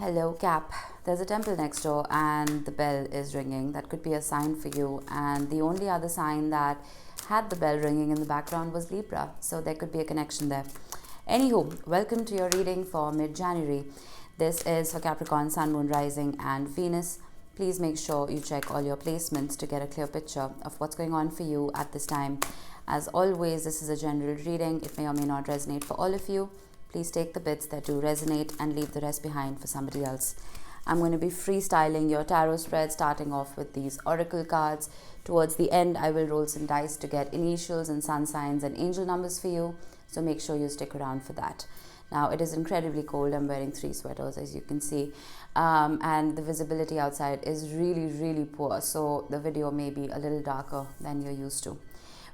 Hello, Cap. There's a temple next door and the bell is ringing. That could be a sign for you. And the only other sign that had the bell ringing in the background was Libra. So there could be a connection there. Anywho, welcome to your reading for mid-January. This is for Capricorn, Sun, Moon, Rising and Venus. Please make sure you check all your placements to get a clear picture of what's going on for you at this time. As always, this is a general reading. It may or may not resonate for all of you. Please take the bits that do resonate and leave the rest behind for somebody else. I'm going to be freestyling your tarot spread, starting off with these oracle cards. Towards the end, I will roll some dice to get initials and sun signs and angel numbers for you. So make sure you stick around for that. Now, it is incredibly cold. I'm wearing 3 sweaters, as you can see. And the visibility outside is really, really poor. So the video may be a little darker than you're used to.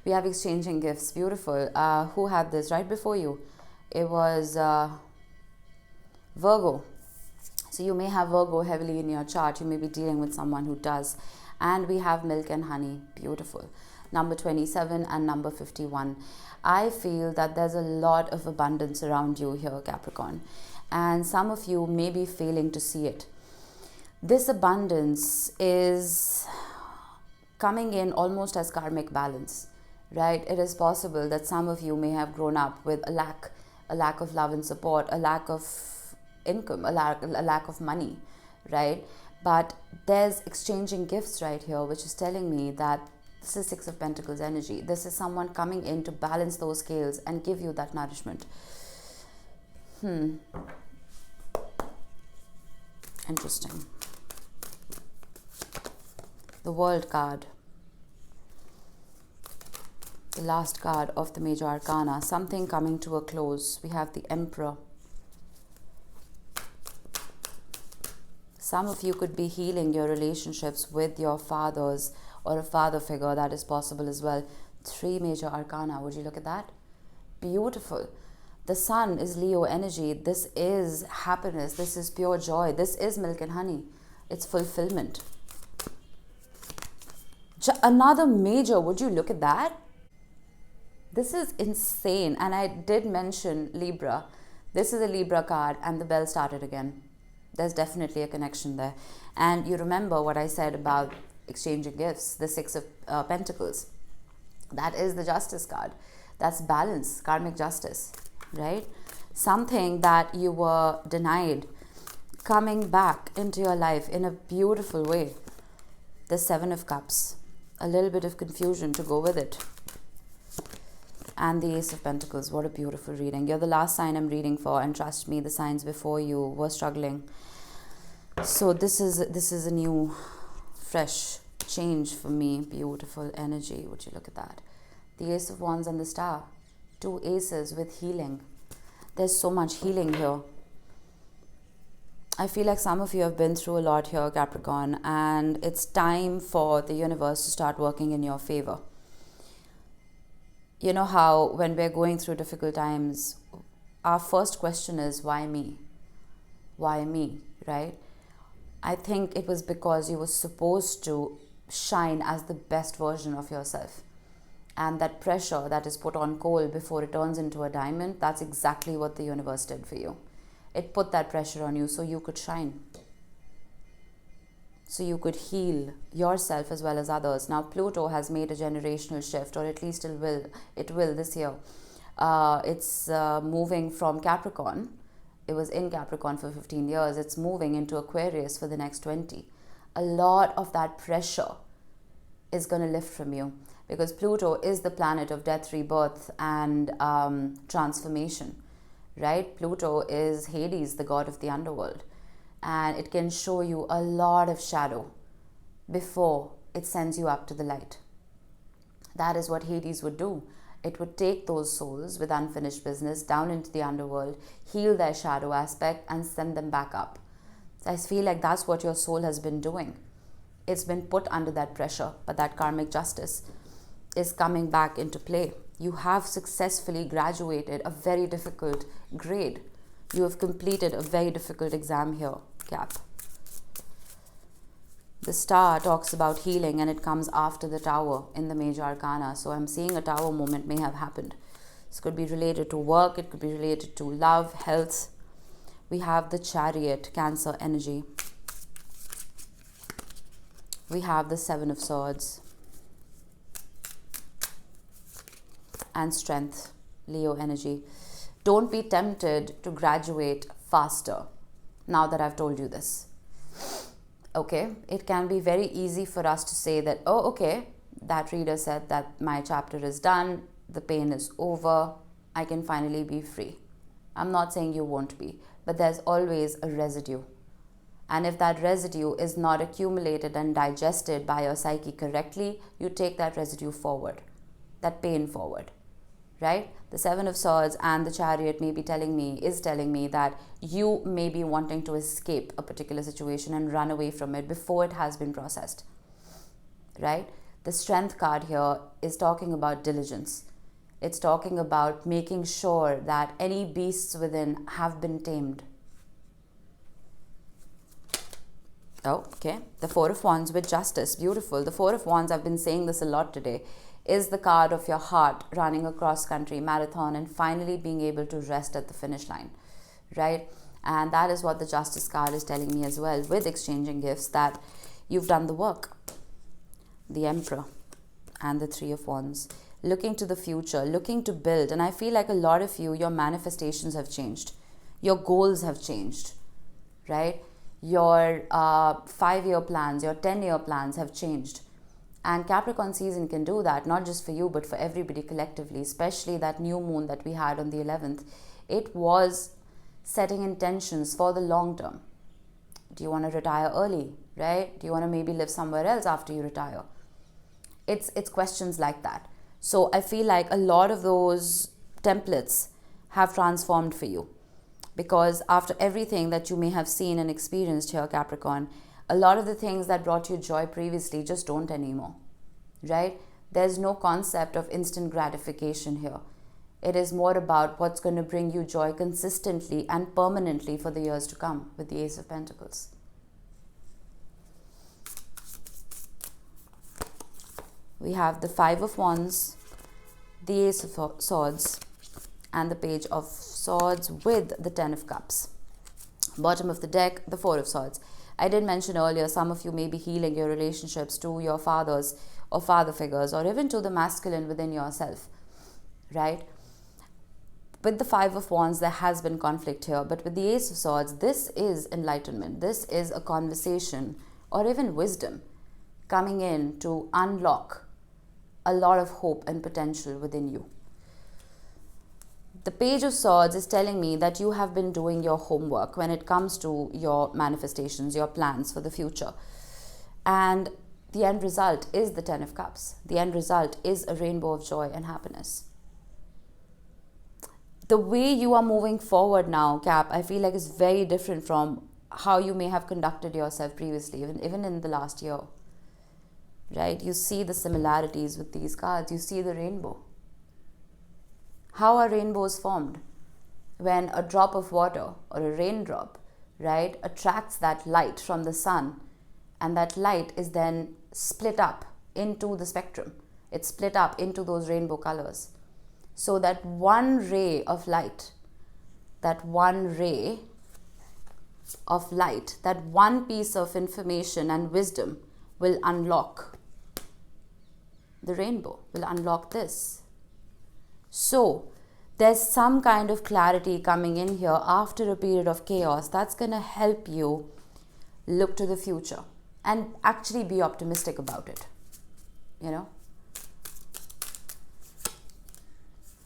We have exchanging gifts. Beautiful. Who had this right before you? It was Virgo. So you may have Virgo heavily in your chart. You may be dealing with someone who does. And we have milk and honey. Beautiful. Number 27 and number 51. I feel that there's a lot of abundance around you here, Capricorn. And some of you may be failing to see it. This abundance is coming in almost as karmic balance, right? It is possible that some of you may have grown up with a lack of love and support, a lack of income, a lack of money, right? But there's exchanging gifts right here, which is telling me that this is 6 of Pentacles energy. This is someone coming in to balance those scales and give you that nourishment. Interesting. The World card. The last card of the major arcana, something coming to a close. We have the Emperor. Some of you could be healing your relationships with your fathers or a father figure. That is possible as well. 3 major arcana. Would you look at that? Beautiful. The Sun is Leo energy. This is happiness. This is pure joy. This is milk and honey. It's fulfillment. Another major. Would you look at that? This is insane. And I did mention Libra. This is a Libra card and the bell started again. There's definitely a connection there. And you remember what I said about exchanging gifts, the 6 of Pentacles. That is the Justice card. That's balance, karmic justice, right? Something that you were denied coming back into your life in a beautiful way. The 7 of Cups. A little bit of confusion to go with it. And the Ace of Pentacles. What a beautiful reading. You're the last sign I'm reading for, and trust me, the signs before you were struggling. So this is a new, fresh change for me. Beautiful energy. Would you look at that? The Ace of Wands and the Star. 2 aces with healing. There's so much healing here. I feel like some of you have been through a lot here, Capricorn, and it's time for the universe to start working in your favor. You know how when we're going through difficult times, our first question is, why me? Why me, right? I think it was because you were supposed to shine as the best version of yourself. And that pressure that is put on coal before it turns into a diamond, that's exactly what the universe did for you. It put that pressure on you so you could shine. So you could heal yourself as well as others. Now, Pluto has made a generational shift, or at least it will this year. It's moving from Capricorn. It was in Capricorn for 15 years. It's moving into Aquarius for the next 20. A lot of that pressure is going to lift from you, because Pluto is the planet of death, rebirth, and transformation, right? Pluto is Hades, the god of the underworld. And it can show you a lot of shadow before it sends you up to the light. That is what Hades would do. It would take those souls with unfinished business down into the underworld, heal their shadow aspect, and send them back up. So I feel like that's what your soul has been doing. It's been put under that pressure, but that karmic justice is coming back into play. You have successfully graduated a very difficult grade. You have completed a very difficult exam here, Cap. The Star talks about healing, and it comes after the Tower in the major arcana. So I'm seeing a Tower moment may have happened. This could be related to work. It could be related to love, health. We have the Chariot, Cancer energy. We have the Seven of Swords. And Strength, Leo energy. Don't be tempted to graduate faster now that I've told you this. Okay, it can be very easy for us to say that, oh, okay, that reader said that my chapter is done, the pain is over, I can finally be free. I'm not saying you won't be, but there's always a residue. And if that residue is not accumulated and digested by your psyche correctly, you take that residue forward, that pain forward, right? The Seven of Swords and the Chariot is telling me that you may be wanting to escape a particular situation and run away from it before it has been processed, right? The Strength card here is talking about diligence. It's talking about making sure that any beasts within have been tamed. Oh, okay. The Four of Wands with Justice. Beautiful. The Four of Wands, I've been saying this a lot today, is the card of your heart running a cross-country marathon and finally being able to rest at the finish line, right? And that is what the Justice card is telling me as well, with exchanging gifts, that you've done the work. The Emperor and the Three of Wands. Looking to the future, looking to build. And I feel like a lot of you, your manifestations have changed. Your goals have changed, right? Your 5-year plans, your 10-year plans have changed. And Capricorn season can do that, not just for you, but for everybody collectively, especially that new moon that we had on the 11th. It was setting intentions for the long term. Do you want to retire early, right? Do you want to maybe live somewhere else after you retire? It's questions like that. So I feel like a lot of those templates have transformed for you. Because after everything that you may have seen and experienced here, Capricorn, a lot of the things that brought you joy previously just don't anymore, right? There's no concept of instant gratification here. It is more about what's going to bring you joy consistently and permanently for the years to come with the Ace of Pentacles. We have the Five of Wands, the Ace of Swords, and the Page of Swords with the Ten of Cups. Bottom of the deck, the Four of Swords. I did mention earlier, some of you may be healing your relationships to your fathers or father figures, or even to the masculine within yourself, right? With the Five of Wands, there has been conflict here, but with the Ace of Swords, this is enlightenment. This is a conversation or even wisdom coming in to unlock a lot of hope and potential within you. The Page of Swords is telling me that you have been doing your homework when it comes to your manifestations, your plans for the future. And the end result is the Ten of Cups. The end result is a rainbow of joy and happiness. The way you are moving forward now, Cap, I feel like is very different from how you may have conducted yourself previously, even in the last year. Right? You see the similarities with these cards. You see the rainbow. How are rainbows formed? When a drop of water or a raindrop, right, attracts that light from the sun, and that light is then split up into the spectrum. It's split up into those rainbow colors. So that one ray of light, that one piece of information and wisdom will unlock the rainbow, will unlock this. So there's some kind of clarity coming in here after a period of chaos that's going to help you look to the future and actually be optimistic about it, you know.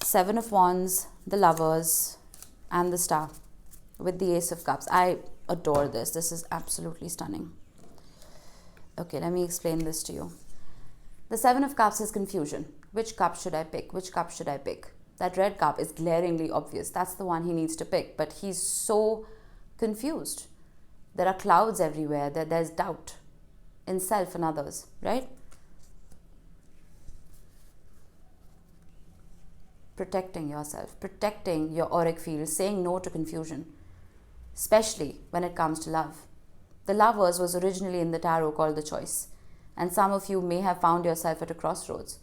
Seven of Wands, the Lovers, and the Star with the Ace of Cups. I adore this. This is absolutely stunning. Okay, let me explain this to you. The Seven of Cups is confusion. Which cup should I pick? Which cup should I pick? That red cup is glaringly obvious. That's the one he needs to pick. But he's so confused. There are clouds everywhere. There's doubt in self and others, right? Protecting yourself, protecting your auric field, saying no to confusion, especially when it comes to love. The Lovers was originally in the tarot called the Choice. And some of you may have found yourself at a crossroads,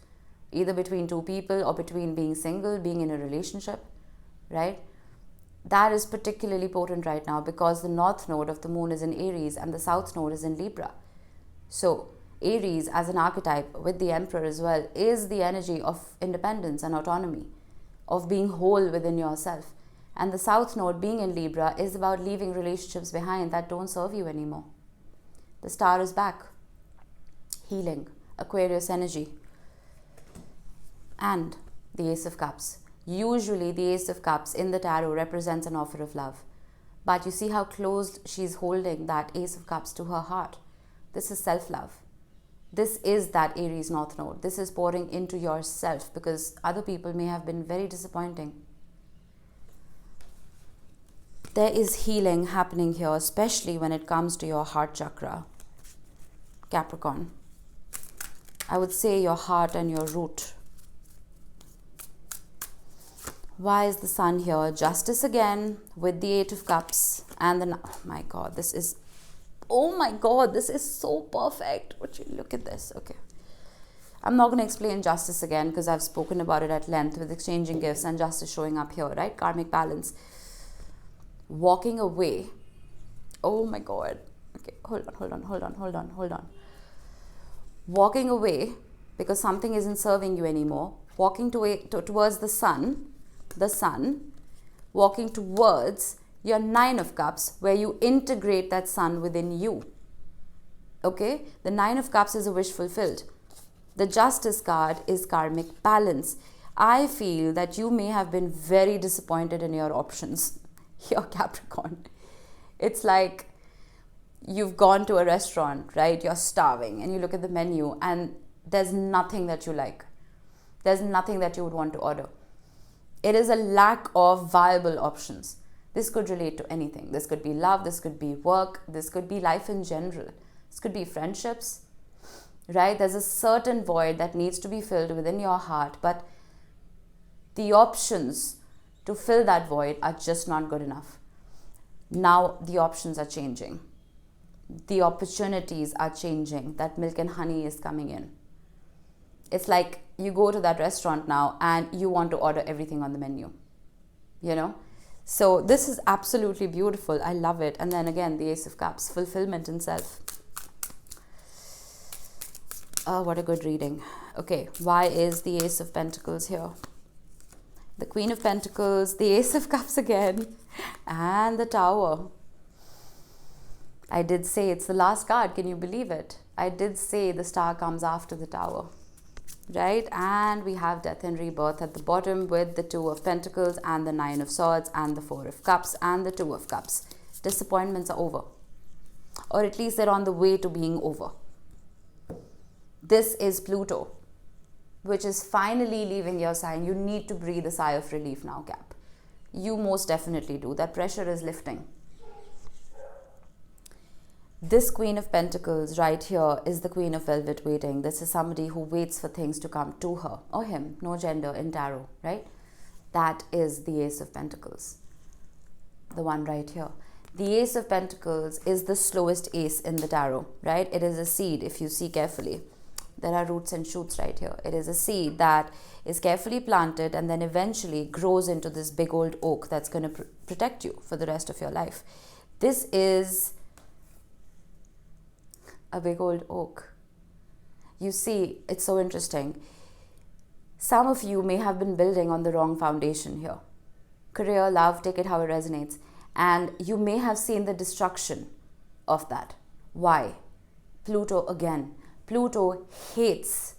either between two people or between being single, being in a relationship, right? that is particularly potent right now because the north node of the moon is in Aries and the south node is in Libra. So Aries as an archetype with the Emperor as well is the energy of independence and autonomy, of being whole within yourself. And the south node being in Libra is about leaving relationships behind that don't serve you anymore. The star is back. Healing, Aquarius energy. And the Ace of Cups. Usually the Ace of Cups in the tarot represents an offer of love. But you see how close she's holding that Ace of Cups to her heart. This is self-love. This is that Aries North Node. This is pouring into yourself because other people may have been very disappointing. There is healing happening here, especially when it comes to your heart chakra, Capricorn. I would say your heart and your root. Why is the Sun here? Justice again with the Eight of Cups and the... Oh my God, this is... Oh my God, this is so perfect. Look at this. Okay. I'm not going to explain justice again because I've spoken about it at length with exchanging gifts and justice showing up here, right? Karmic balance. Walking away. Oh my God. Okay, hold on. Walking away because something isn't serving you anymore. Walking towards the sun, walking towards your Nine of Cups where you integrate that sun within you. Okay? The Nine of Cups is a wish fulfilled. The Justice card is karmic balance. I feel that you may have been very disappointed in your options here, Capricorn. It's like you've gone to a restaurant, right? You're starving and you look at the menu and there's nothing that you like. There's nothing that you would want to order. It is a lack of viable options. This could relate to anything. This could be love, this could be work, this could be life in general. This could be friendships, right? There's a certain void that needs to be filled within your heart, but the options to fill that void are just not good enough. Now the options are changing. The opportunities are changing. That milk and honey is coming in. It's like you go to that restaurant now and you want to order everything on the menu, you know? So this is absolutely beautiful. I love it. And then again, the Ace of Cups, fulfillment in self. Oh, what a good reading. Okay, why is the Ace of Pentacles here? The Queen of Pentacles, the Ace of Cups again, and the Tower. I did say it's the last card. Can you believe it? I did say the star comes after the Tower. Right? And we have death and rebirth at the bottom with the Two of Pentacles and the Nine of Swords and the Four of Cups and the Two of Cups. Disappointments are over. Or at least they're on the way to being over. This is Pluto, which is finally leaving your sign. You need to breathe a sigh of relief now, Cap. You most definitely do. That pressure is lifting. This Queen of Pentacles right here is the Queen of Velvet waiting. This is somebody who waits for things to come to her or him. No gender in tarot, right? That is the Ace of Pentacles. The one right here. The Ace of Pentacles is the slowest ace in the tarot, right? It is a seed if you see carefully. There are roots and shoots right here. It is a seed that is carefully planted and then eventually grows into this big old oak that's going to protect you for the rest of your life. This is a big old oak. You see, it's so interesting. Some of you may have been building on the wrong foundation here. Career, love, take it how it resonates. And you may have seen the destruction of that. Why? Pluto again. Pluto hates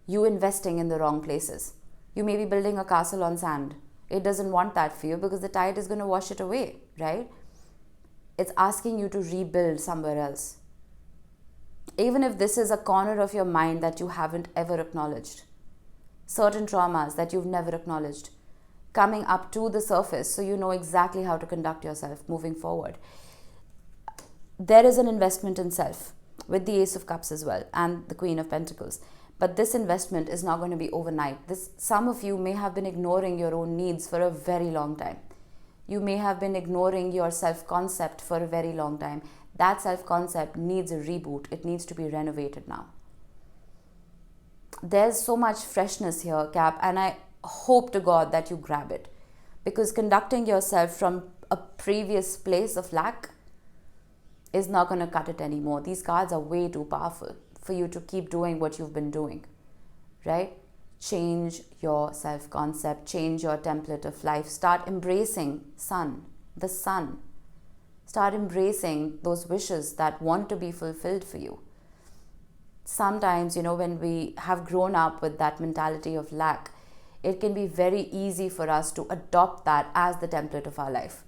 you investing in the wrong places. You may be building a castle on sand. It doesn't want that for you because the tide is going to wash it away, right? It's asking you to rebuild somewhere else. Even if this is a corner of your mind that you haven't ever acknowledged. Certain traumas that you've never acknowledged. Coming up to the surface so you know exactly how to conduct yourself moving forward. There is an investment in self with the Ace of Cups as well and the Queen of Pentacles. But this investment is not going to be overnight. Some of you may have been ignoring your own needs for a very long time. You may have been ignoring your self-concept for a very long time. That self-concept needs a reboot. It needs to be renovated now. There's so much freshness here, Cap, and I hope to God that you grab it. because conducting yourself from a previous place of lack is not going to cut it anymore. These cards are way too powerful for you to keep doing what you've been doing, right? Change your self-concept, change your template of life. Start embracing the sun. Start embracing those wishes that want to be fulfilled for you. Sometimes, when we have grown up with that mentality of lack, it can be very easy for us to adopt that as the template of our life,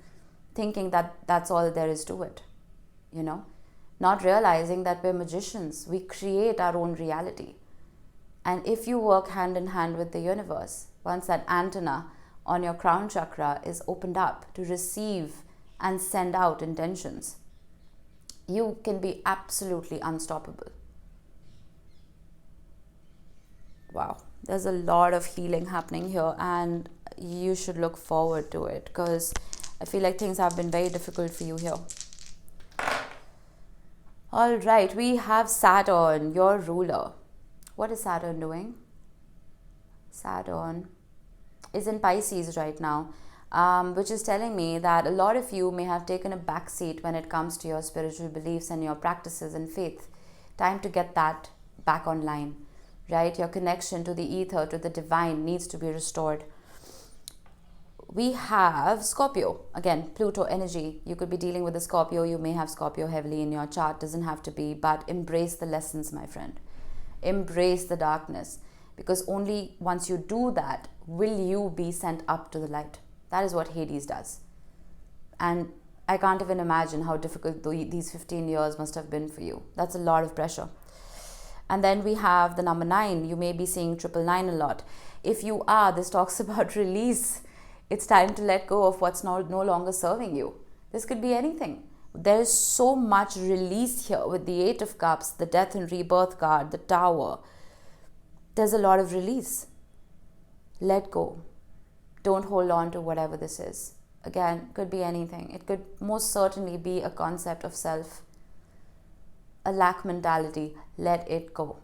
thinking that that's all there is to it, not realizing that we're magicians. We create our own reality. And if you work hand in hand with the universe, once that antenna on your crown chakra is opened up to receive and send out intentions, you can be absolutely unstoppable. Wow, there's a lot of healing happening here, and you should look forward to it, because I feel like things have been very difficult for you here. All right, we have Saturn, your ruler. What is Saturn doing? Saturn is in Pisces right now, which is telling me that a lot of you may have taken a backseat when it comes to your spiritual beliefs and your practices and faith. Time to get that back online, right? Your connection to the ether, to the divine, needs to be restored. We have Scorpio, again, Pluto energy. You could be dealing with a Scorpio. You may have Scorpio heavily in your chart, doesn't have to be, but embrace the lessons, my friend. Embrace the darkness, because only once you do that will you be sent up to the light. That is what Hades does. And I can't even imagine how difficult these 15 years must have been for you. That's a lot of pressure. And then we have the number 9. You may be seeing 999 a lot. If you are, this talks about release. It's time to let go of what's no longer serving you. This could be anything. There is so much release here with the 8 of Cups, the Death and Rebirth card, the Tower. There's a lot of release. Let go. Don't hold on to whatever this is. Again, could be anything. It could most certainly be a concept of self, a lack mentality. Let it go.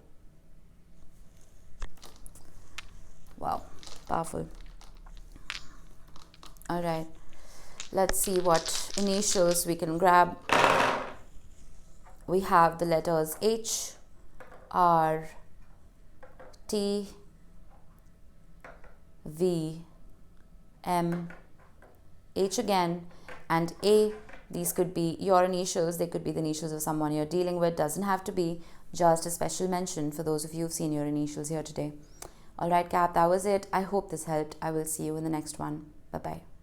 Wow, powerful. All right, let's see what initials we can grab. We have the letters H, R, T, V, M, H again, and A. These could be your initials. They could be the initials of someone you're dealing with. Doesn't have to be. Just a special mention for those of you who've seen your initials here today. All right, Cap, that was it. I hope this helped. I will see you in the next one. Bye-bye.